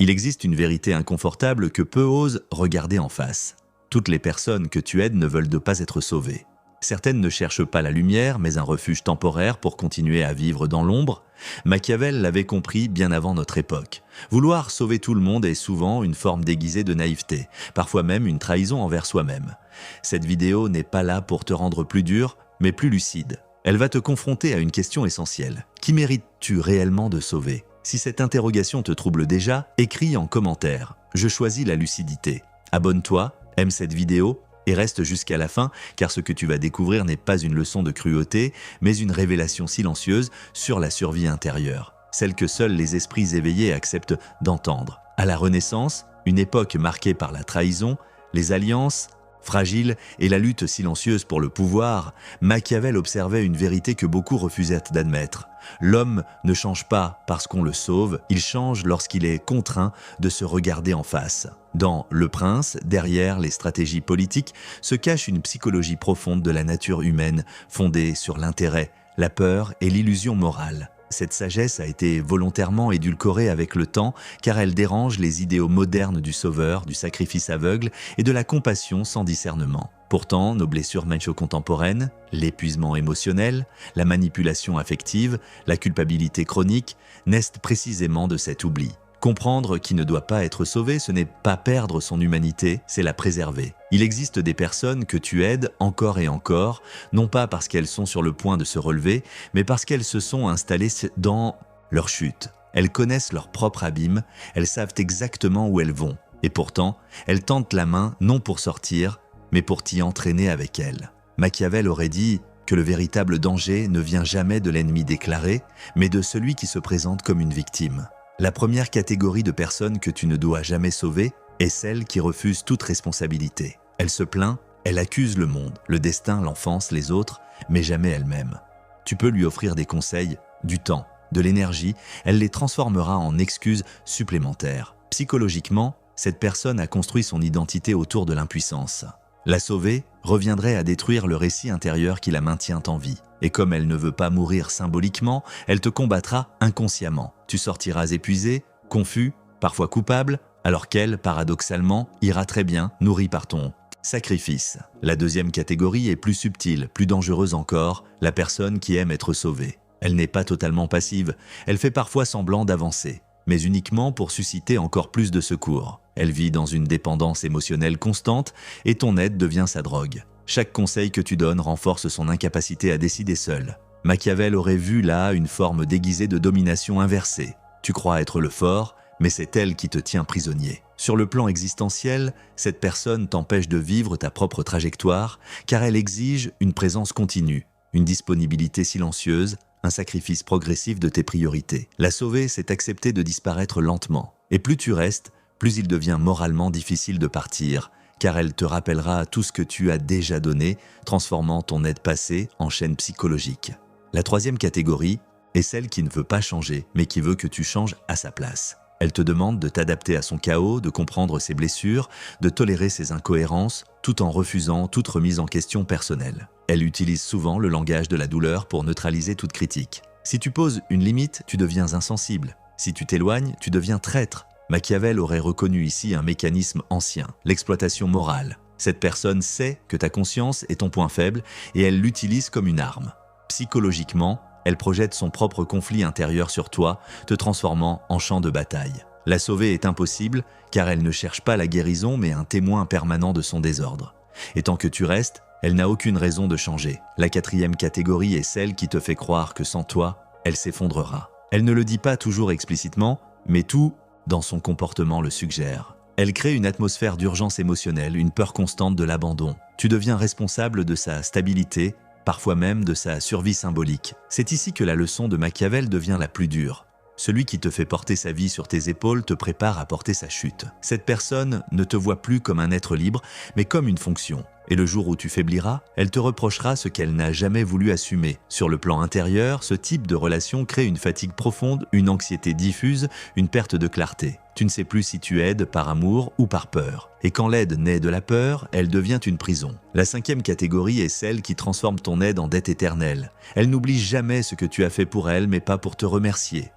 Il existe une vérité inconfortable que peu osent regarder en face. Toutes les personnes que tu aides ne veulent pas être sauvées. Certaines ne cherchent pas la lumière, mais un refuge temporaire pour continuer à vivre dans l'ombre. Machiavel l'avait compris bien avant notre époque. Vouloir sauver tout le monde est souvent une forme déguisée de naïveté, parfois même une trahison envers soi-même. Cette vidéo n'est pas là pour te rendre plus dur, mais plus lucide. Elle va te confronter à une question essentielle. Qui mérites-tu réellement de sauver ? Si cette interrogation te trouble déjà, écris en commentaire. Je choisis la lucidité. Abonne-toi, aime cette vidéo et reste jusqu'à la fin, car ce que tu vas découvrir n'est pas une leçon de cruauté, mais une révélation silencieuse sur la survie intérieure, celle que seuls les esprits éveillés acceptent d'entendre. À la Renaissance, une époque marquée par la trahison, les alliances fragiles et la lutte silencieuse pour le pouvoir, Machiavel observait une vérité que beaucoup refusaient d'admettre. L'homme ne change pas parce qu'on le sauve, il change lorsqu'il est contraint de se regarder en face. Dans Le Prince, derrière les stratégies politiques, se cache une psychologie profonde de la nature humaine, fondée sur l'intérêt, la peur et l'illusion morale. Cette sagesse a été volontairement édulcorée avec le temps, car elle dérange les idéaux modernes du sauveur, du sacrifice aveugle et de la compassion sans discernement. Pourtant, nos blessures macho-contemporaines, l'épuisement émotionnel, la manipulation affective, la culpabilité chronique, naissent précisément de cet oubli. Comprendre qui ne doit pas être sauvé, ce n'est pas perdre son humanité, c'est la préserver. Il existe des personnes que tu aides encore et encore, non pas parce qu'elles sont sur le point de se relever, mais parce qu'elles se sont installées dans leur chute. Elles connaissent leur propre abîme, elles savent exactement où elles vont. Et pourtant, elles tendent la main non pour sortir, mais pour t'y entraîner avec elles. Machiavel aurait dit que le véritable danger ne vient jamais de l'ennemi déclaré, mais de celui qui se présente comme une victime. La première catégorie de personnes que tu ne dois jamais sauver est celle qui refuse toute responsabilité. Elle se plaint, elle accuse le monde, le destin, l'enfance, les autres, mais jamais elle-même. Tu peux lui offrir des conseils, du temps, de l'énergie, elle les transformera en excuses supplémentaires. Psychologiquement, cette personne a construit son identité autour de l'impuissance. La sauver reviendrait à détruire le récit intérieur qui la maintient en vie. Et comme elle ne veut pas mourir symboliquement, elle te combattra inconsciemment. Tu sortiras épuisé, confus, parfois coupable, alors qu'elle, paradoxalement, ira très bien, nourrie par ton sacrifice. La deuxième catégorie est plus subtile, plus dangereuse encore, la personne qui aime être sauvée. Elle n'est pas totalement passive, elle fait parfois semblant d'avancer, mais uniquement pour susciter encore plus de secours. Elle vit dans une dépendance émotionnelle constante et ton aide devient sa drogue. Chaque conseil que tu donnes renforce son incapacité à décider seul. Machiavel aurait vu là une forme déguisée de domination inversée. Tu crois être le fort, mais c'est elle qui te tient prisonnier. Sur le plan existentiel, cette personne t'empêche de vivre ta propre trajectoire, car elle exige une présence continue, une disponibilité silencieuse, un sacrifice progressif de tes priorités. La sauver, c'est accepter de disparaître lentement. Et plus tu restes, plus il devient moralement difficile de partir, car elle te rappellera tout ce que tu as déjà donné, transformant ton aide passée en chaîne psychologique. La troisième catégorie est celle qui ne veut pas changer, mais qui veut que tu changes à sa place. Elle te demande de t'adapter à son chaos, de comprendre ses blessures, de tolérer ses incohérences, tout en refusant toute remise en question personnelle. Elle utilise souvent le langage de la douleur pour neutraliser toute critique. Si tu poses une limite, tu deviens insensible. Si tu t'éloignes, tu deviens traître. Machiavel aurait reconnu ici un mécanisme ancien, l'exploitation morale. Cette personne sait que ta conscience est ton point faible et elle l'utilise comme une arme. Psychologiquement, elle projette son propre conflit intérieur sur toi, te transformant en champ de bataille. La sauver est impossible car elle ne cherche pas la guérison mais un témoin permanent de son désordre. Et tant que tu restes, elle n'a aucune raison de changer. La quatrième catégorie est celle qui te fait croire que sans toi, elle s'effondrera. Elle ne le dit pas toujours explicitement, mais tout dans son comportement le suggère. Elle crée une atmosphère d'urgence émotionnelle, une peur constante de l'abandon. Tu deviens responsable de sa stabilité, parfois même de sa survie symbolique. C'est ici que la leçon de Machiavel devient la plus dure. Celui qui te fait porter sa vie sur tes épaules te prépare à porter sa chute. Cette personne ne te voit plus comme un être libre, mais comme une fonction. Et le jour où tu faibliras, elle te reprochera ce qu'elle n'a jamais voulu assumer. Sur le plan intérieur, ce type de relation crée une fatigue profonde, une anxiété diffuse, une perte de clarté. Tu ne sais plus si tu aides par amour ou par peur. Et quand l'aide naît de la peur, elle devient une prison. La cinquième catégorie est celle qui transforme ton aide en dette éternelle. Elle n'oublie jamais ce que tu as fait pour elle, mais pas pour te remercier.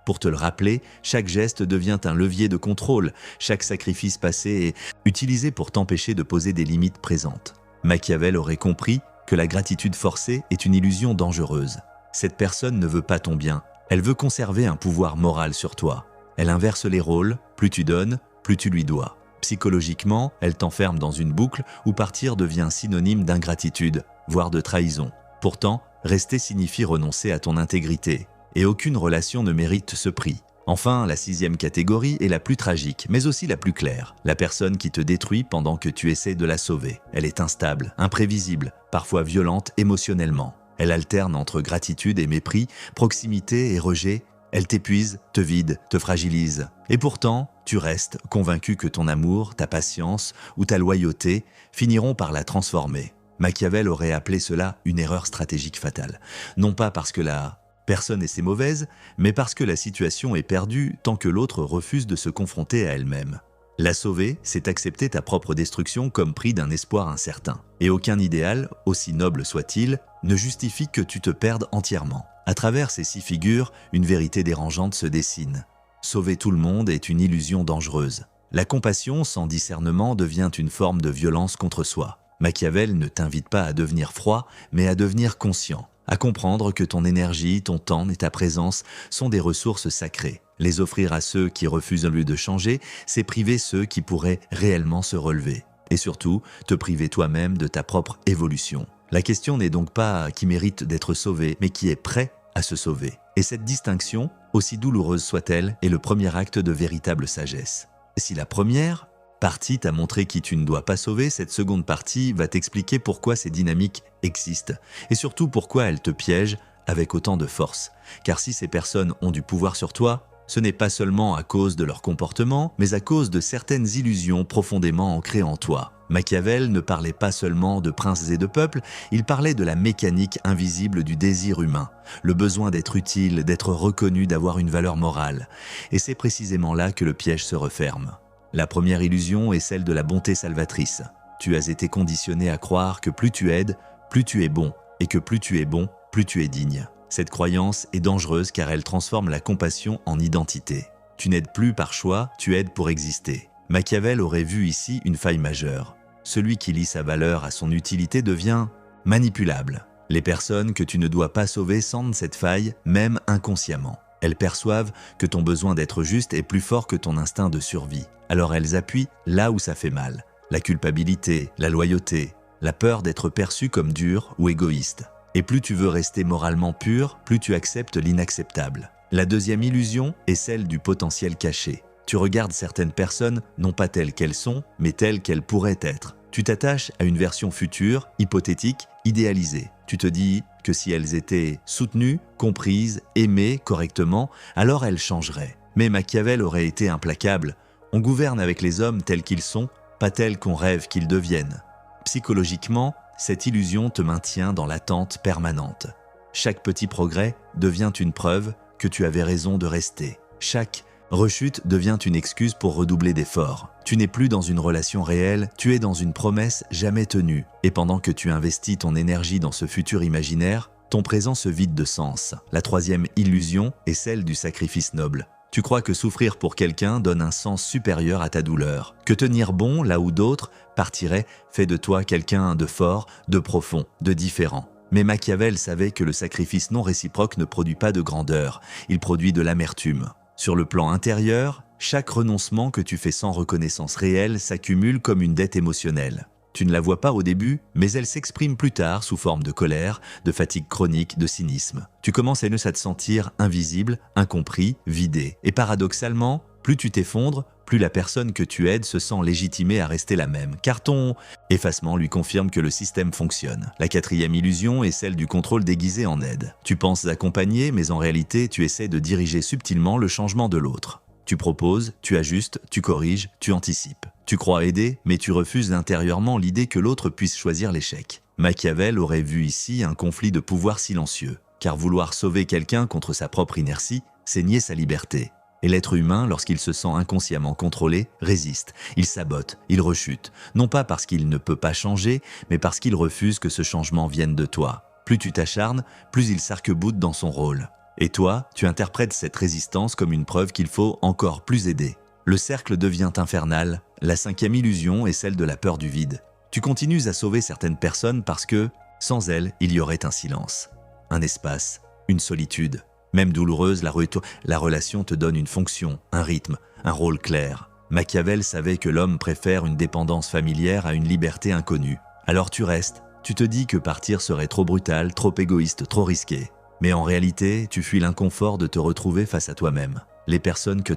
Pour te le rappeler, chaque geste devient un levier de contrôle, chaque sacrifice passé est utilisé pour t'empêcher de poser des limites présentes. Machiavel aurait compris que la gratitude forcée est une illusion dangereuse. Cette personne ne veut pas ton bien, elle veut conserver un pouvoir moral sur toi. Elle inverse les rôles, plus tu donnes, plus tu lui dois. Psychologiquement, elle t'enferme dans une boucle où partir devient synonyme d'ingratitude, voire de trahison. Pourtant, rester signifie renoncer à ton intégrité. Et aucune relation ne mérite ce prix. Enfin, la 6e catégorie est la plus tragique, mais aussi la plus claire. La personne qui te détruit pendant que tu essaies de la sauver. Elle est instable, imprévisible, parfois violente émotionnellement. Elle alterne entre gratitude et mépris, proximité et rejet. Elle t'épuise, te vide, te fragilise. Et pourtant, tu restes convaincu que ton amour, ta patience ou ta loyauté finiront par la transformer. Machiavel aurait appelé cela une erreur stratégique fatale. Non pas parce que la personne est si mauvaise, mais parce que la situation est perdue tant que l'autre refuse de se confronter à elle-même. La sauver, c'est accepter ta propre destruction comme prix d'un espoir incertain. Et aucun idéal, aussi noble soit-il, ne justifie que tu te perdes entièrement. À travers ces 6 figures, une vérité dérangeante se dessine. Sauver tout le monde est une illusion dangereuse. La compassion sans discernement devient une forme de violence contre soi. Machiavel ne t'invite pas à devenir froid, mais à devenir conscient. À comprendre que ton énergie, ton temps et ta présence sont des ressources sacrées. Les offrir à ceux qui refusent au lieu de changer, c'est priver ceux qui pourraient réellement se relever. Et surtout, te priver toi-même de ta propre évolution. La question n'est donc pas qui mérite d'être sauvé, mais qui est prêt à se sauver. Et cette distinction, aussi douloureuse soit-elle, est le premier acte de véritable sagesse. Si la première partie t'a montré qui tu ne dois pas sauver, cette seconde partie va t'expliquer pourquoi ces dynamiques existent et surtout pourquoi elles te piègent avec autant de force. Car si ces personnes ont du pouvoir sur toi, ce n'est pas seulement à cause de leur comportement, mais à cause de certaines illusions profondément ancrées en toi. Machiavel ne parlait pas seulement de princes et de peuples, il parlait de la mécanique invisible du désir humain, le besoin d'être utile, d'être reconnu, d'avoir une valeur morale. Et c'est précisément là que le piège se referme. La première illusion est celle de la bonté salvatrice. Tu as été conditionné à croire que plus tu aides, plus tu es bon, et que plus tu es bon, plus tu es digne. Cette croyance est dangereuse car elle transforme la compassion en identité. Tu n'aides plus par choix, tu aides pour exister. Machiavel aurait vu ici une faille majeure. Celui qui lie sa valeur à son utilité devient manipulable. Les personnes que tu ne dois pas sauver sentent cette faille, même inconsciemment. Elles perçoivent que ton besoin d'être juste est plus fort que ton instinct de survie. Alors elles appuient là où ça fait mal. La culpabilité, la loyauté, la peur d'être perçu comme dur ou égoïste. Et plus tu veux rester moralement pur, plus tu acceptes l'inacceptable. La deuxième illusion est celle du potentiel caché. Tu regardes certaines personnes non pas telles qu'elles sont, mais telles qu'elles pourraient être. Tu t'attaches à une version future, hypothétique, idéalisée. Tu te dis que si elles étaient soutenues, comprises, aimées correctement, alors elles changeraient. Mais Machiavel aurait été implacable. On gouverne avec les hommes tels qu'ils sont, pas tels qu'on rêve qu'ils deviennent. Psychologiquement, cette illusion te maintient dans l'attente permanente. Chaque petit progrès devient une preuve que tu avais raison de rester. Chaque rechute devient une excuse pour redoubler d'efforts. Tu n'es plus dans une relation réelle, tu es dans une promesse jamais tenue. Et pendant que tu investis ton énergie dans ce futur imaginaire, ton présent se vide de sens. La troisième illusion est celle du sacrifice noble. Tu crois que souffrir pour quelqu'un donne un sens supérieur à ta douleur, que tenir bon là où d'autres partiraient fait de toi quelqu'un de fort, de profond, de différent. Mais Machiavel savait que le sacrifice non réciproque ne produit pas de grandeur, il produit de l'amertume. Sur le plan intérieur, chaque renoncement que tu fais sans reconnaissance réelle s'accumule comme une dette émotionnelle. Tu ne la vois pas au début, mais elle s'exprime plus tard sous forme de colère, de fatigue chronique, de cynisme. Tu commences à te sentir invisible, incompris, vidé. Et paradoxalement, plus tu t'effondres, plus la personne que tu aides se sent légitimée à rester la même, car ton effacement lui confirme que le système fonctionne. La quatrième illusion est celle du contrôle déguisé en aide. Tu penses accompagner, mais en réalité, tu essaies de diriger subtilement le changement de l'autre. Tu proposes, tu ajustes, tu corriges, tu anticipes. Tu crois aider, mais tu refuses intérieurement l'idée que l'autre puisse choisir l'échec. Machiavel aurait vu ici un conflit de pouvoir silencieux, car vouloir sauver quelqu'un contre sa propre inertie, c'est nier sa liberté. Et l'être humain, lorsqu'il se sent inconsciemment contrôlé, résiste, il sabote, il rechute, non pas parce qu'il ne peut pas changer, mais parce qu'il refuse que ce changement vienne de toi. Plus tu t'acharnes, plus il s'arc-boute dans son rôle. Et toi, tu interprètes cette résistance comme une preuve qu'il faut encore plus aider. Le cercle devient infernal, la cinquième illusion est celle de la peur du vide. Tu continues à sauver certaines personnes parce que, sans elles, il y aurait un silence, un espace, une solitude. Même douloureuse, la relation te donne une fonction, un rythme, un rôle clair. Machiavel savait que l'homme préfère une dépendance familière à une liberté inconnue. Alors tu restes, tu te dis que partir serait trop brutal, trop égoïste, trop risqué. Mais en réalité, tu fuis l'inconfort de te retrouver face à toi-même. Les personnes que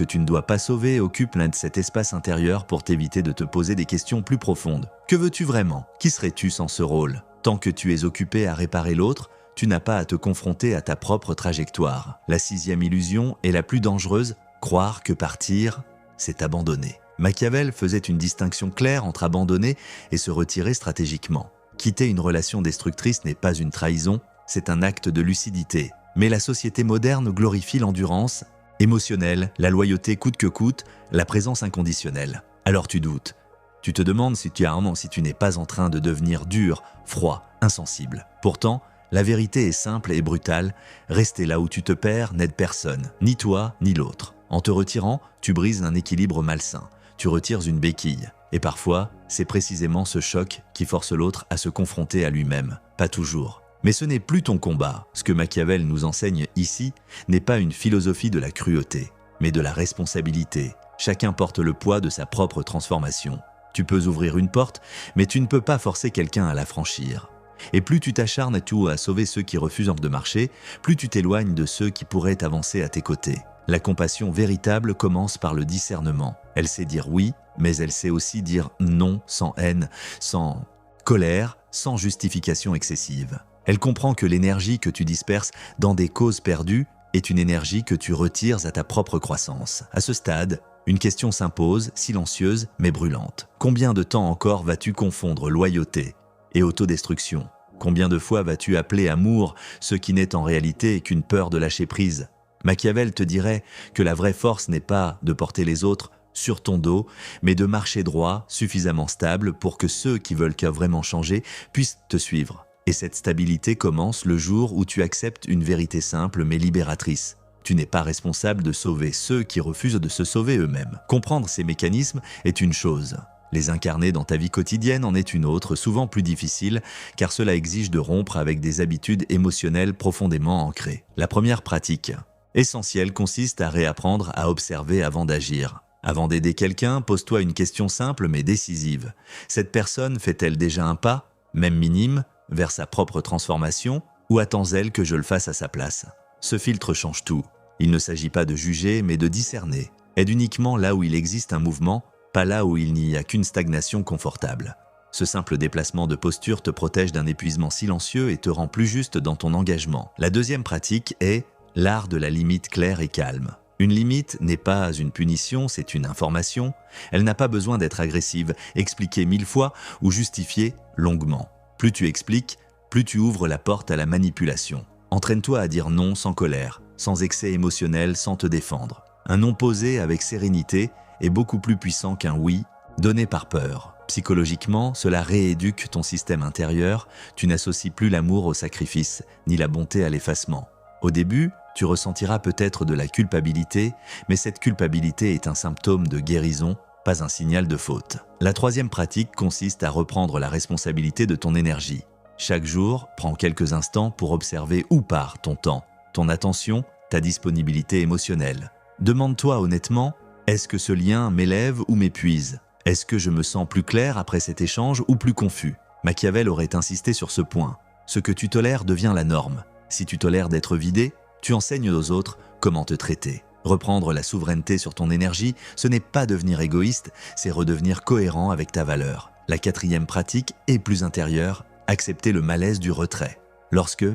tu ne dois pas sauver occupent l'un de cet espace intérieur pour t'éviter de te poser des questions plus profondes. Que veux-tu vraiment? Qui serais-tu sans ce rôle? Tant que tu es occupé à réparer l'autre, tu n'as pas à te confronter à ta propre trajectoire. La sixième illusion est la plus dangereuse, croire que partir, c'est abandonner. Machiavel faisait une distinction claire entre abandonner et se retirer stratégiquement. Quitter une relation destructrice n'est pas une trahison, c'est un acte de lucidité. Mais la société moderne glorifie l'endurance émotionnelle, la loyauté coûte que coûte, la présence inconditionnelle. Alors tu doutes. Tu te demandes si tu n'es pas en train de devenir dur, froid, insensible. Pourtant, la vérité est simple et brutale. Rester là où tu te perds n'aide personne, ni toi, ni l'autre. En te retirant, tu brises un équilibre malsain. Tu retires une béquille. Et parfois, c'est précisément ce choc qui force l'autre à se confronter à lui-même. Pas toujours. Mais ce n'est plus ton combat. Ce que Machiavel nous enseigne ici n'est pas une philosophie de la cruauté, mais de la responsabilité. Chacun porte le poids de sa propre transformation. Tu peux ouvrir une porte, mais tu ne peux pas forcer quelqu'un à la franchir. Et plus tu t'acharnes à sauver ceux qui refusent de marcher, plus tu t'éloignes de ceux qui pourraient avancer à tes côtés. La compassion véritable commence par le discernement. Elle sait dire oui, mais elle sait aussi dire non sans haine, sans colère, sans justification excessive. Elle comprend que l'énergie que tu disperses dans des causes perdues est une énergie que tu retires à ta propre croissance. À ce stade, une question s'impose, silencieuse mais brûlante. Combien de temps encore vas-tu confondre loyauté et autodestruction? Combien de fois vas-tu appeler amour ce qui n'est en réalité qu'une peur de lâcher prise? Machiavel te dirait que la vraie force n'est pas de porter les autres sur ton dos, mais de marcher droit, suffisamment stable pour que ceux qui veulent vraiment changer puissent te suivre. Et cette stabilité commence le jour où tu acceptes une vérité simple mais libératrice. Tu n'es pas responsable de sauver ceux qui refusent de se sauver eux-mêmes. Comprendre ces mécanismes est une chose. Les incarner dans ta vie quotidienne en est une autre, souvent plus difficile, car cela exige de rompre avec des habitudes émotionnelles profondément ancrées. La première pratique essentielle consiste à réapprendre à observer avant d'agir. Avant d'aider quelqu'un, pose-toi une question simple mais décisive. Cette personne fait-elle déjà un pas, même minime, vers sa propre transformation, ou attend-elle que je le fasse à sa place? Ce filtre change tout. Il ne s'agit pas de juger, mais de discerner. Aide uniquement là où il existe un mouvement, pas là où il n'y a qu'une stagnation confortable. Ce simple déplacement de posture te protège d'un épuisement silencieux et te rend plus juste dans ton engagement. La deuxième pratique est l'art de la limite claire et calme. Une limite n'est pas une punition, c'est une information. Elle n'a pas besoin d'être agressive, expliquée 1000 fois ou justifiée longuement. Plus tu expliques, plus tu ouvres la porte à la manipulation. Entraîne-toi à dire non sans colère, sans excès émotionnel, sans te défendre. Un non posé avec sérénité est beaucoup plus puissant qu'un oui donné par peur. Psychologiquement, cela rééduque ton système intérieur, tu n'associes plus l'amour au sacrifice, ni la bonté à l'effacement. Au début, tu ressentiras peut-être de la culpabilité, mais cette culpabilité est un symptôme de guérison, pas un signal de faute. La troisième pratique consiste à reprendre la responsabilité de ton énergie. Chaque jour, prends quelques instants pour observer où part ton temps, ton attention, ta disponibilité émotionnelle. Demande-toi honnêtement, est-ce que ce lien m'élève ou m'épuise? Est-ce que je me sens plus clair après cet échange ou plus confus? Machiavel aurait insisté sur ce point. Ce que tu tolères devient la norme. Si tu tolères d'être vidé, tu enseignes aux autres comment te traiter. Reprendre la souveraineté sur ton énergie, ce n'est pas devenir égoïste, c'est redevenir cohérent avec ta valeur. La quatrième pratique est plus intérieure, accepter le malaise du retrait. Lorsque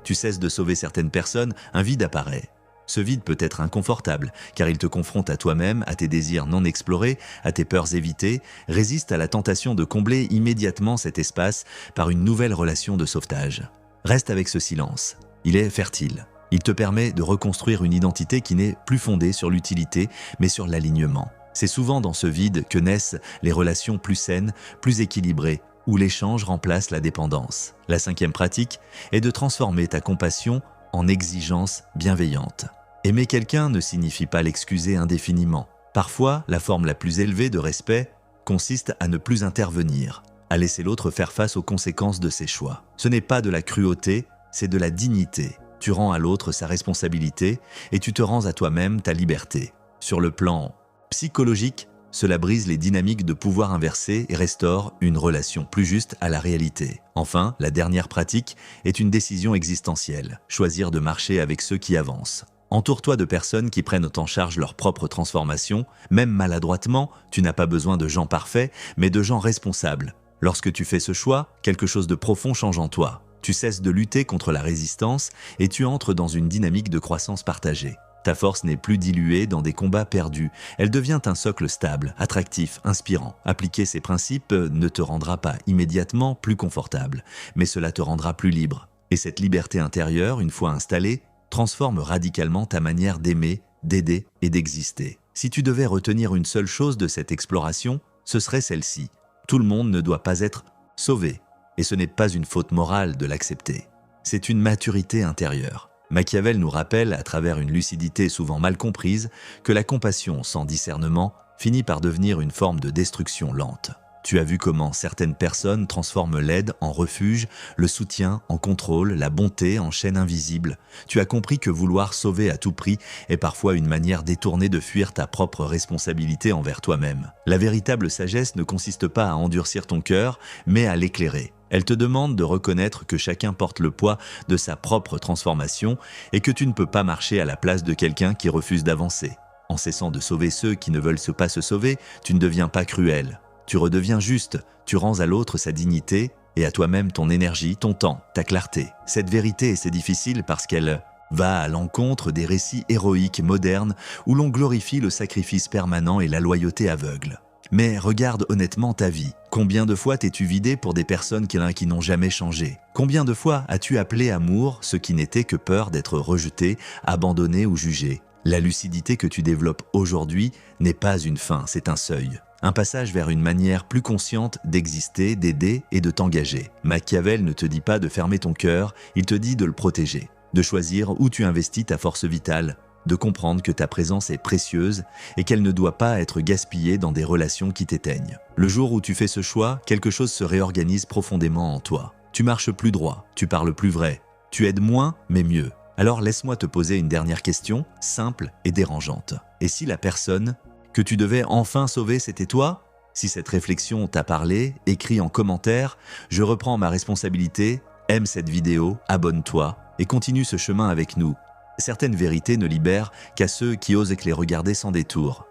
tu cesses de sauver certaines personnes, un vide apparaît. Ce vide peut être inconfortable, car il te confronte à toi-même, à tes désirs non explorés, à tes peurs évitées, résiste à la tentation de combler immédiatement cet espace par une nouvelle relation de sauvetage. Reste avec ce silence. Il est fertile. Il te permet de reconstruire une identité qui n'est plus fondée sur l'utilité, mais sur l'alignement. C'est souvent dans ce vide que naissent les relations plus saines, plus équilibrées, où l'échange remplace la dépendance. La cinquième pratique est de transformer ta compassion en exigence bienveillante. Aimer quelqu'un ne signifie pas l'excuser indéfiniment. Parfois, la forme la plus élevée de respect consiste à ne plus intervenir, à laisser l'autre faire face aux conséquences de ses choix. Ce n'est pas de la cruauté, c'est de la dignité. Tu rends à l'autre sa responsabilité et tu te rends à toi-même ta liberté. Sur le plan psychologique, cela brise les dynamiques de pouvoir inversé et restaure une relation plus juste à la réalité. Enfin, la dernière pratique est une décision existentielle, choisir de marcher avec ceux qui avancent. Entoure-toi de personnes qui prennent en charge leur propre transformation, même maladroitement, tu n'as pas besoin de gens parfaits, mais de gens responsables. Lorsque tu fais ce choix, quelque chose de profond change en toi. Tu cesses de lutter contre la résistance et tu entres dans une dynamique de croissance partagée. Ta force n'est plus diluée dans des combats perdus, elle devient un socle stable, attractif, inspirant. Appliquer ces principes ne te rendra pas immédiatement plus confortable, mais cela te rendra plus libre. Et cette liberté intérieure, une fois installée, transforme radicalement ta manière d'aimer, d'aider et d'exister. Si tu devais retenir une seule chose de cette exploration, ce serait celle-ci. Tout le monde ne doit pas être sauvé, et ce n'est pas une faute morale de l'accepter. C'est une maturité intérieure. Machiavel nous rappelle, à travers une lucidité souvent mal comprise, que la compassion sans discernement finit par devenir une forme de destruction lente. Tu as vu comment certaines personnes transforment l'aide en refuge, le soutien en contrôle, la bonté en chaîne invisible. Tu as compris que vouloir sauver à tout prix est parfois une manière détournée de fuir ta propre responsabilité envers toi-même. La véritable sagesse ne consiste pas à endurcir ton cœur, mais à l'éclairer. Elle te demande de reconnaître que chacun porte le poids de sa propre transformation et que tu ne peux pas marcher à la place de quelqu'un qui refuse d'avancer. En cessant de sauver ceux qui ne veulent pas se sauver, tu ne deviens pas cruel. Tu redeviens juste, tu rends à l'autre sa dignité et à toi-même ton énergie, ton temps, ta clarté. Cette vérité, c'est difficile parce qu'elle va à l'encontre des récits héroïques modernes où l'on glorifie le sacrifice permanent et la loyauté aveugle. Mais regarde honnêtement ta vie. Combien de fois t'es-tu vidé pour des personnes qui n'ont jamais changé? Combien de fois as-tu appelé amour ce qui n'était que peur d'être rejeté, abandonné ou jugé? La lucidité que tu développes aujourd'hui n'est pas une fin, c'est un seuil. Un passage vers une manière plus consciente d'exister, d'aider et de t'engager. Machiavel ne te dit pas de fermer ton cœur, il te dit de le protéger, de choisir où tu investis ta force vitale, de comprendre que ta présence est précieuse et qu'elle ne doit pas être gaspillée dans des relations qui t'éteignent. Le jour où tu fais ce choix, quelque chose se réorganise profondément en toi. Tu marches plus droit, tu parles plus vrai, tu aides moins mais mieux. Alors laisse-moi te poser une dernière question, simple et dérangeante. Et si la personne que tu devais enfin sauver, c'était toi? Si cette réflexion t'a parlé, écris en commentaire « Je reprends ma responsabilité », aime cette vidéo, abonne-toi et continue ce chemin avec nous. Certaines vérités ne libèrent qu'à ceux qui osent les regarder sans détour.